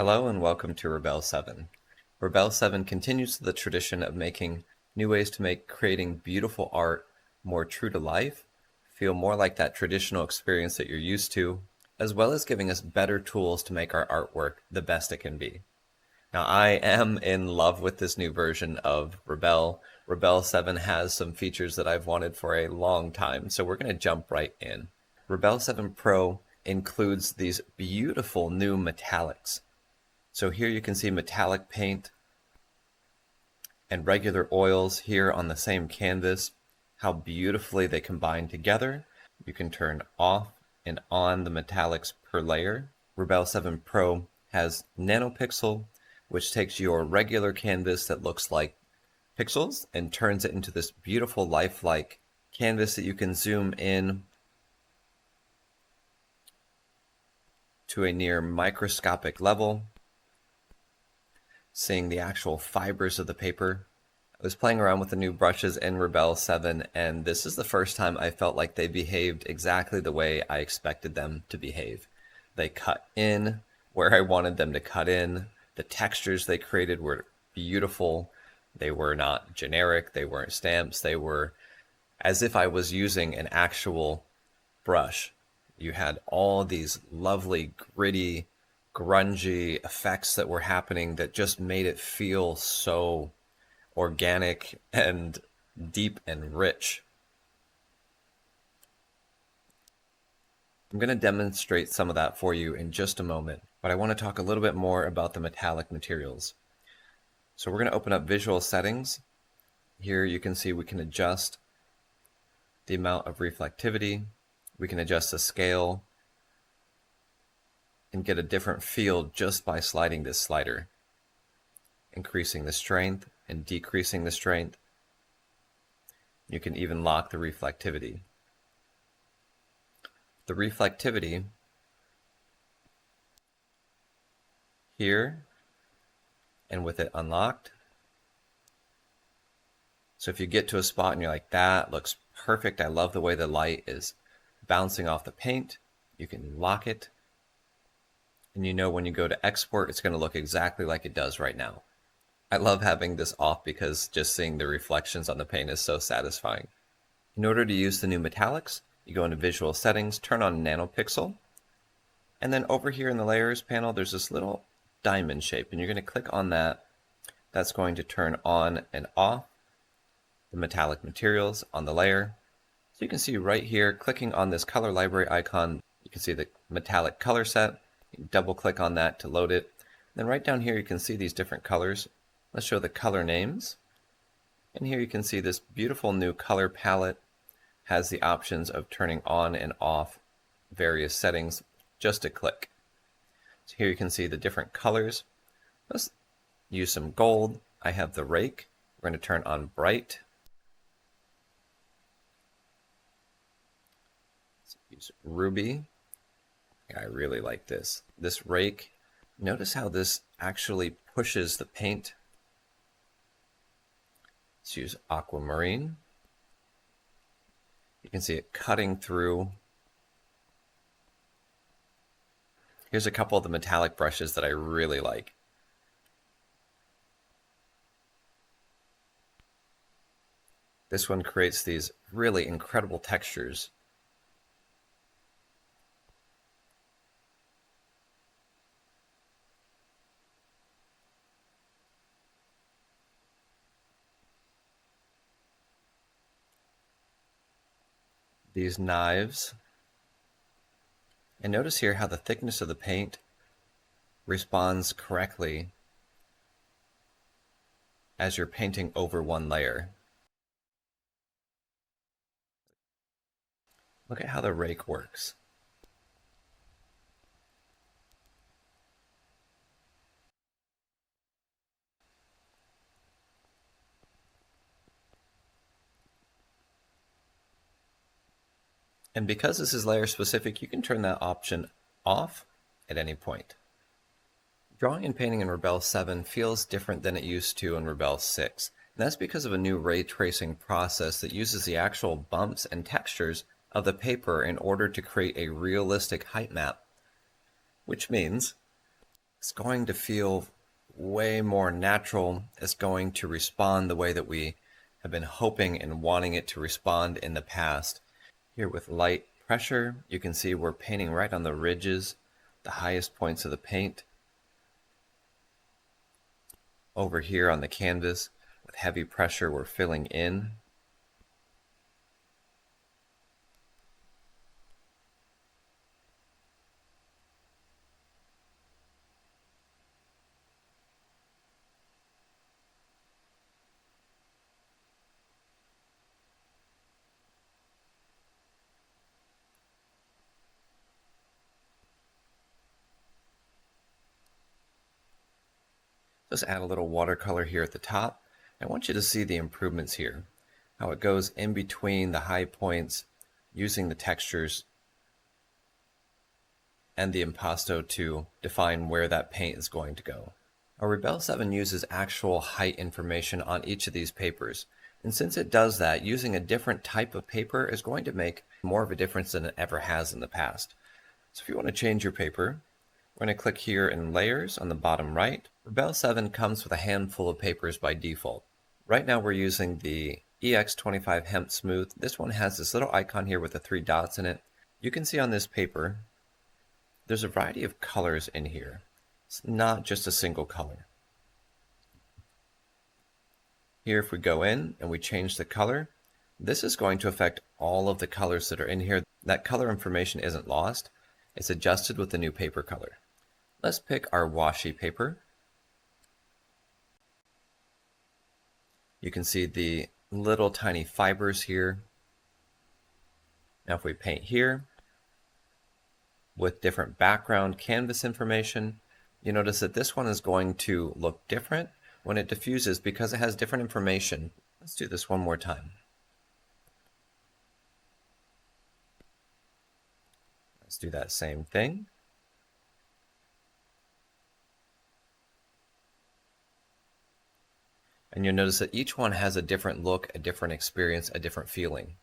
Hello and welcome to Rebelle 7. Rebelle 7 continues the tradition of making new ways to make creating beautiful art more true to life, feel more like that traditional experience that you're used to, as well as giving us better tools to make our artwork the best it can be. Now, I am in love with this new version of Rebelle. Rebelle 7 has some features that I've wanted for a long time, so we're going to jump right in. Rebelle 7 Pro includes these beautiful new metallics. So here you can see metallic paint and regular oils here on the same canvas, how beautifully they combine together. You can turn off and on the metallics per layer. Rebelle 7 Pro has nanopixel, which takes your regular canvas that looks like pixels and turns it into this beautiful lifelike canvas that you can zoom in to a near microscopic level, seeing the actual fibers of the paper. I was playing around with the new brushes in Rebelle 7, and this is the first time I felt like they behaved exactly the way I expected them to behave. They cut in where I wanted them to cut in. The textures they created were beautiful. They were not generic. They weren't stamps. They were as if I was using an actual brush. You had all these lovely, gritty, grungy effects that were happening that just made it feel so organic and deep and rich. I'm going to demonstrate some of that for you in just a moment, but I want to talk a little bit more about the metallic materials. So we're going to open up visual settings. Here you can see we can adjust the amount of reflectivity. We can adjust the scale and get a different feel just by sliding this slider, increasing the strength and decreasing the strength. You can even lock the reflectivity. The reflectivity here and with it unlocked. So if you get to a spot and you're like, that looks perfect, I love the way the light is bouncing off the paint, you can lock it. And you know when you go to export, it's going to look exactly like it does right now. I love having this off because just seeing the reflections on the paint is so satisfying. In order to use the new metallics, you go into visual settings, turn on nanopixel, and then over here in the layers panel, there's this little diamond shape, and you're going to click on that. That's going to turn on and off the metallic materials on the layer. So you can see right here, clicking on this color library icon, you can see the metallic color set. You can double click on that to load it. Then right down here, you can see these different colors. Let's show the color names. And here you can see this beautiful new color palette has the options of turning on and off various settings, just a click. So here you can see the different colors. Let's use some gold. I have the rake. We're going to turn on bright. Let's use ruby. I really like this. This rake, notice how this actually pushes the paint. Let's use aquamarine. You can see it cutting through. Here's a couple of the metallic brushes that I really like. This one creates these really incredible textures. These knives. And notice here how the thickness of the paint responds correctly as you're painting over one layer. Look at how the rake works. And because this is layer specific, you can turn that option off at any point. Drawing and painting in Rebelle 7 feels different than it used to in Rebelle 6. And that's because of a new ray tracing process that uses the actual bumps and textures of the paper in order to create a realistic height map. Which means It's going to feel way more natural. It's going to respond the way that we have been hoping and wanting it to respond in the past. Here with light pressure, you can see we're painting right on the ridges, the highest points of the paint. Over here on the canvas, with heavy pressure, we're filling in. Just add a little watercolor here at the top. I want you to see the improvements here, how it goes in between the high points, using the textures and the impasto to define where that paint is going to go. Our Rebelle 7 uses actual height information on each of these papers, and since it does that, using a different type of paper is going to make more of a difference than it ever has in the past. So if you want to change your paper, we're going to click here in Layers on the bottom right. Rebelle 7 comes with a handful of papers by default. Right now we're using the EX25 Hemp Smooth. This one has this little icon here with the 3 dots in it. You can see on this paper, there's a variety of colors in here. It's not just a single color. Here, if we go in and we change the color, this is going to affect all of the colors that are in here. That color information isn't lost. It's adjusted with the new paper color. Let's pick our washi paper. You can see the little tiny fibers here. Now if we paint here with different background canvas information, you notice that this one is going to look different when it diffuses because it has different information. Let's do this one more time. Let's do that same thing. And you'll notice that each one has a different look, a different experience, a different feeling.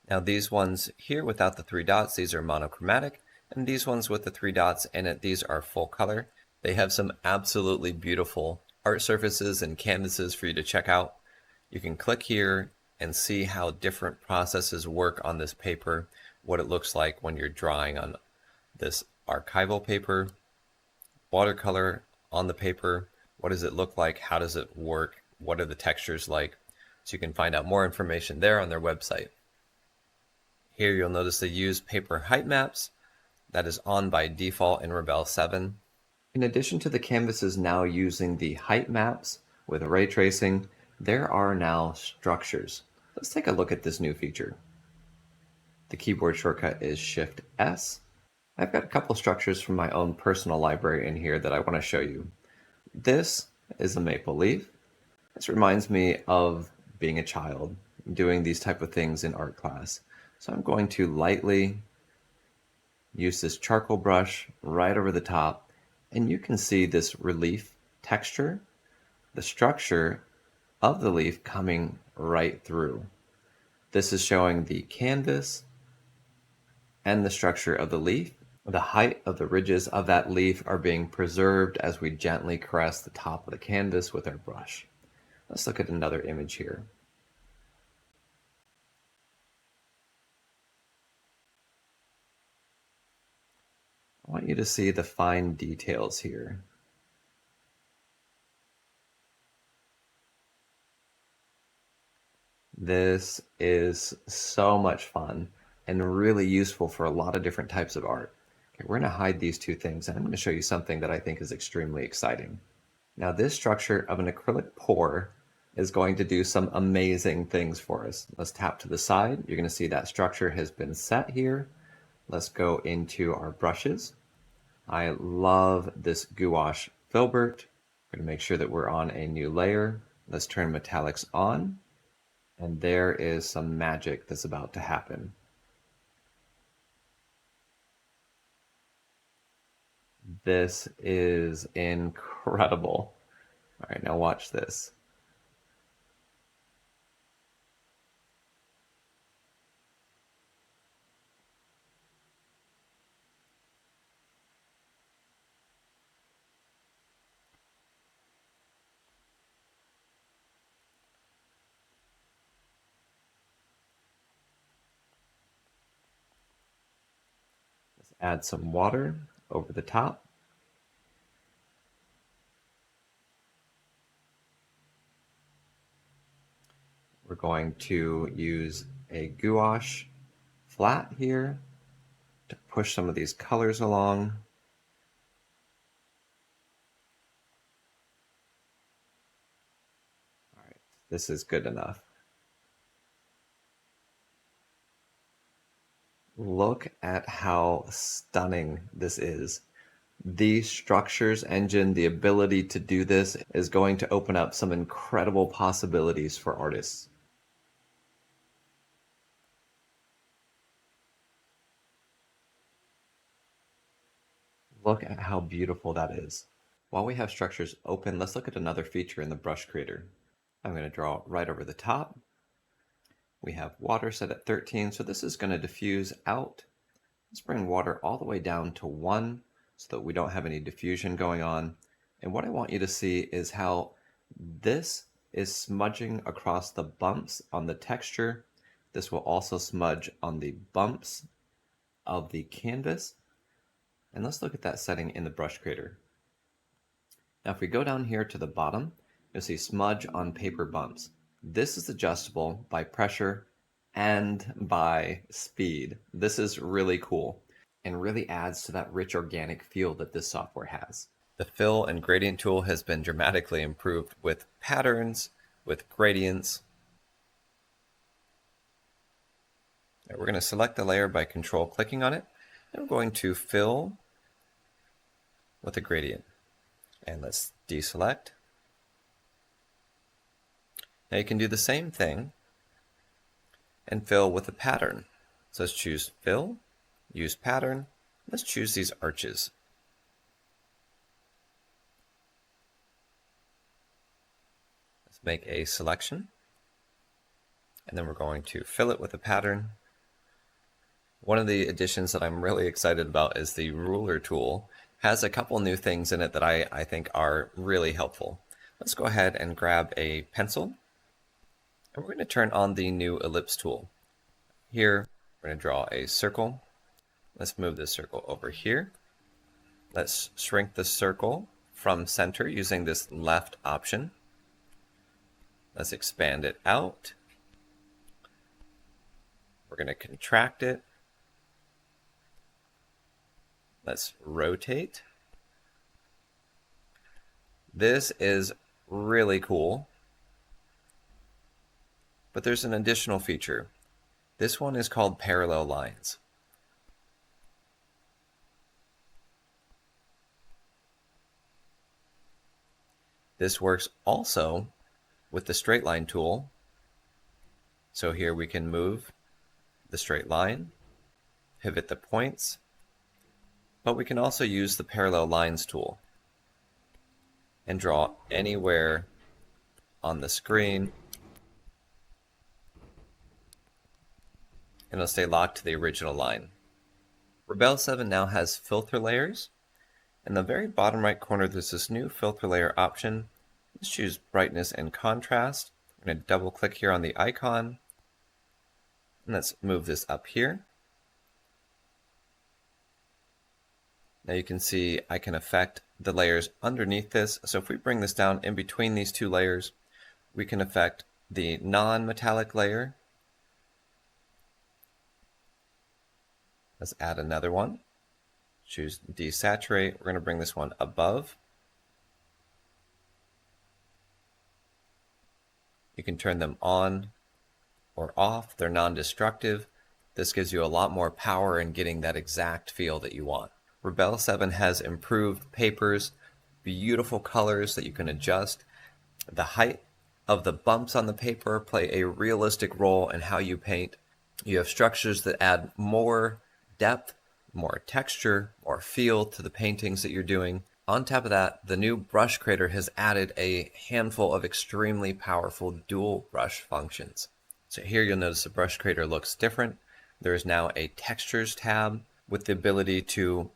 Now these ones here without the 3 dots, these are monochromatic, and these ones with the 3 dots in it, these are full color. They have some absolutely beautiful art surfaces and canvases for you to check out. You can click here and see how different processes work on this paper, what it looks like when you're drawing on this archival paper, watercolor on the paper, what does it look like, how does it work, what are the textures like. So you can find out more information there on their website. Here you'll notice they use paper height maps. That is on by default in Rebelle 7. In addition to the canvases now using the height maps with ray tracing, there are now structures. Let's take a look at this new feature. The keyboard shortcut is Shift S. I've got a couple structures from my own personal library in here that I want to show you. This is a maple leaf. This reminds me of being a child, doing these type of things in art class. So I'm going to lightly use this charcoal brush right over the top, and you can see this relief texture, the structure of the leaf coming right through. This is showing the canvas and the structure of the leaf. The height of the ridges of that leaf are being preserved as we gently caress the top of the canvas with our brush. Let's look at another image here. I want you to see the fine details here. This is so much fun and really useful for a lot of different types of art. Okay, we're going to hide these 2 things, and I'm going to show you something that I think is extremely exciting. Now this structure of an acrylic pour is going to do some amazing things for us. Let's tap to the side. You're going to see that structure has been set here. Let's go into our brushes. I love this gouache filbert. We're going to make sure that we're on a new layer. Let's turn metallics on. And there is some magic that's about to happen. This is incredible. All right, now watch this. Add some water over the top. We're going to use a gouache flat here to push some of these colors along. All right, this is good enough. Look at how stunning this is. The structures engine, the ability to do this is going to open up some incredible possibilities for artists. Look at how beautiful that is. While we have structures open, let's look at another feature in the brush creator. I'm going to draw right over the top. We have water set at 13, so this is going to diffuse out. Let's bring water all the way down to 1 so that we don't have any diffusion going on. And what I want you to see is how this is smudging across the bumps on the texture. This will also smudge on the bumps of the canvas. And let's look at that setting in the brush creator. Now if we go down here to the bottom, you'll see smudge on paper bumps. This is adjustable by pressure and by speed. This is really cool and really adds to that rich organic feel that this software has. The fill and gradient tool has been dramatically improved with patterns, with gradients. Now we're going to select the layer by control clicking on it, and we're going to fill with a gradient. And let's deselect. Now you can do the same thing and fill with a pattern. So let's choose fill, use pattern. Let's choose these arches. Let's make a selection. And then we're going to fill it with a pattern. One of the additions that I'm really excited about is the ruler tool. Has a couple new things in it that I think are really helpful. Let's go ahead and grab a pencil. And we're going to turn on the new ellipse tool. Here, we're going to draw a circle. Let's move this circle over here. Let's shrink the circle from center using this left option. Let's expand it out. We're going to contract it. Let's rotate. This is really cool. But there's an additional feature. This one is called parallel lines. This works also with the straight line tool. So here we can move the straight line, pivot the points, but we can also use the parallel lines tool and draw anywhere on the screen. And it'll stay locked to the original line. Rebelle 7 now has filter layers. In the very bottom right corner, there's this new filter layer option. Let's choose brightness and contrast. I'm going to double click here on the icon. And let's move this up here. Now you can see I can affect the layers underneath this. So if we bring this down in between these two layers, we can affect the non-metallic layer. Let's add another one. Choose desaturate. We're going to bring this one above. You can turn them on or off. They're non-destructive. This gives you a lot more power in getting that exact feel that you want. Rebelle 7 has improved papers, beautiful colors that you can adjust. The height of the bumps on the paper play a realistic role in how you paint. You have structures that add more depth, more texture, more feel to the paintings that you're doing. On top of that, the new brush creator has added a handful of extremely powerful dual brush functions. So here you'll notice the brush creator looks different. There is now a textures tab with the ability to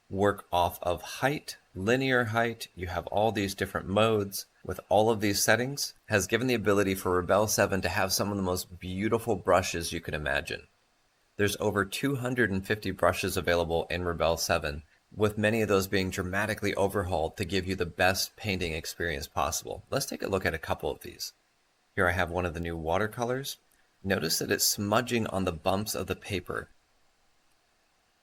work off of height, linear height. You have all these different modes with all of these settings. Has given the ability for Rebelle 7 to have some of the most beautiful brushes you can imagine. There's over 250 brushes available in Rebelle 7, with many of those being dramatically overhauled to give you the best painting experience possible. Let's take a look at a couple of these. Here I have one of the new watercolors. Notice that it's smudging on the bumps of the paper.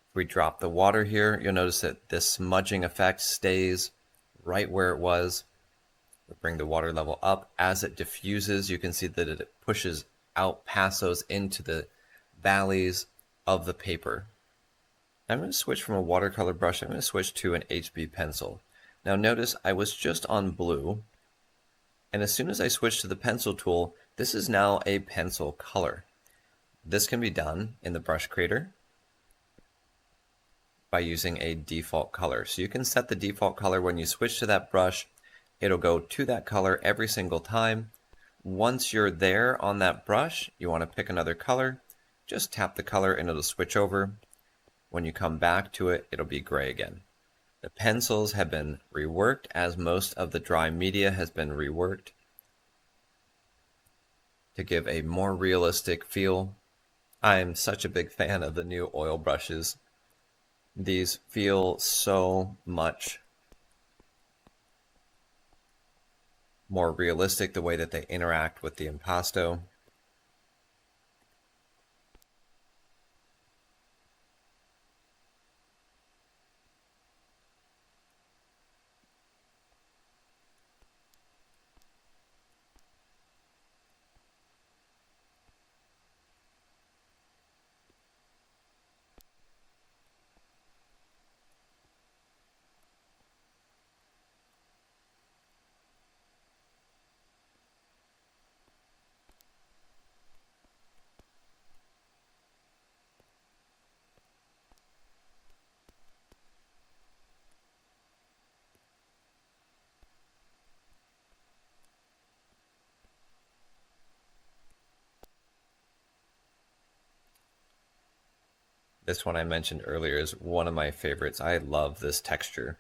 If we drop the water here, you'll notice that this smudging effect stays right where it was. We bring the water level up. As it diffuses, you can see that it pushes out past those into the valleys of the paper. I'm going to switch from a watercolor brush. I'm going to switch to an HB pencil. Now notice I was just on blue, and as soon as I switch to the pencil tool, this is now a pencil color. This can be done in the brush creator by using a default color. So you can set the default color when you switch to that brush. It'll go to that color every single time. Once you're there on that brush, you want to pick another color. Just tap the color and it'll switch over. When you come back to it, it'll be gray again. The pencils have been reworked as most of the dry media has been reworked to give a more realistic feel. I'm such a big fan of the new oil brushes. These feel so much more realistic, the way that they interact with the impasto. This one I mentioned earlier is one of my favorites. I love this texture.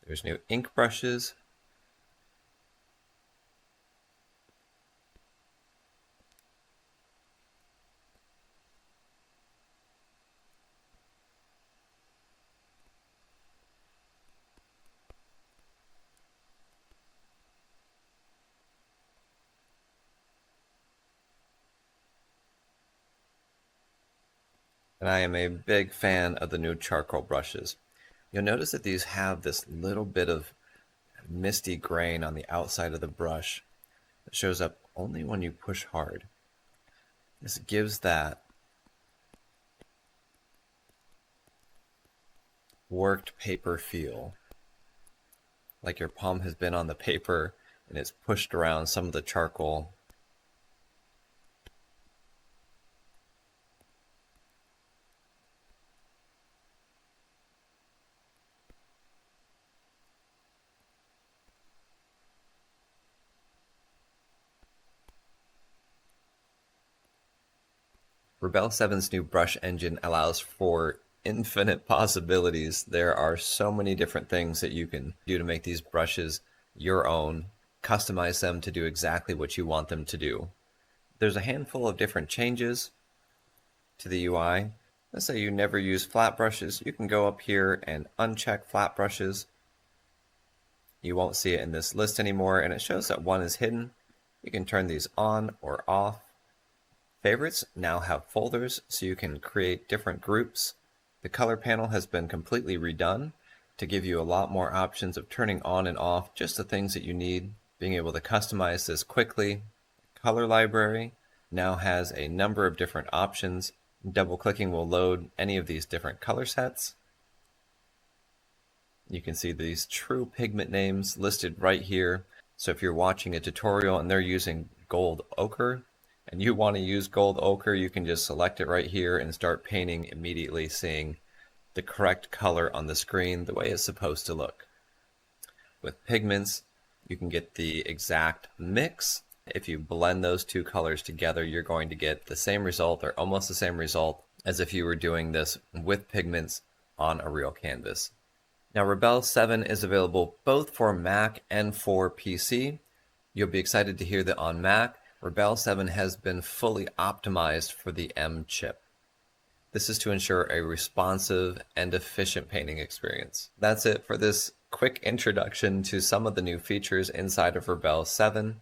There's new ink brushes. And I am a big fan of the new charcoal brushes. You'll notice that these have this little bit of misty grain on the outside of the brush that shows up only when you push hard. This gives that worked paper feel, like your palm has been on the paper and it's pushed around some of the charcoal. Rebelle 7's new brush engine allows for infinite possibilities. There are so many different things that you can do to make these brushes your own, customize them to do exactly what you want them to do. There's a handful of different changes to the UI. Let's say you never use flat brushes. You can go up here and uncheck flat brushes. You won't see it in this list anymore, and it shows that one is hidden. You can turn these on or off. Favorites now have folders, so you can create different groups. The color panel has been completely redone to give you a lot more options of turning on and off just the things that you need, being able to customize this quickly. Color library now has a number of different options. Double-clicking will load any of these different color sets. You can see these true pigment names listed right here. So if you're watching a tutorial and they're using gold ochre, and you want to use gold ochre, you can just select it right here and start painting immediately, seeing the correct color on the screen the way it's supposed to look. With pigments, you can get the exact mix. If you blend those two colors together, you're going to get the same result or almost the same result as if you were doing this with pigments on a real canvas. Now, Rebelle 7 is available both for Mac and for PC. You'll be excited to hear that on Mac, Rebelle 7 has been fully optimized for the M chip. This is to ensure a responsive and efficient painting experience. That's it for this quick introduction to some of the new features inside of Rebelle 7.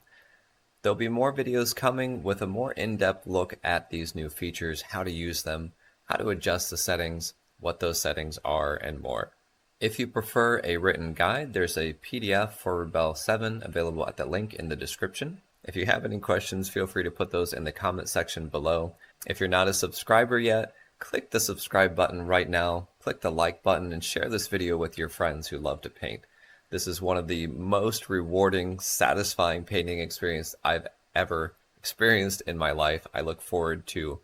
There'll be more videos coming with a more in-depth look at these new features, how to use them, how to adjust the settings, what those settings are, and more. If you prefer a written guide, there's a PDF for Rebelle 7 available at the link in the description. If you have any questions, feel free to put those in the comment section below. If you're not a subscriber yet, click the subscribe button right now, click the like button, and share this video with your friends who love to paint. This is one of the most rewarding, satisfying painting experiences I've ever experienced in my life. I look forward to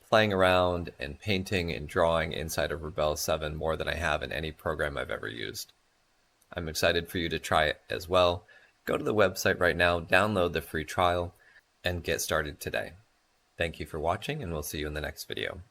playing around and painting and drawing inside of Rebelle 7 more than I have in any program I've ever used. I'm excited for you to try it as well. Go to the website right now, download the free trial, and get started today. Thank you for watching, and we'll see you in the next video.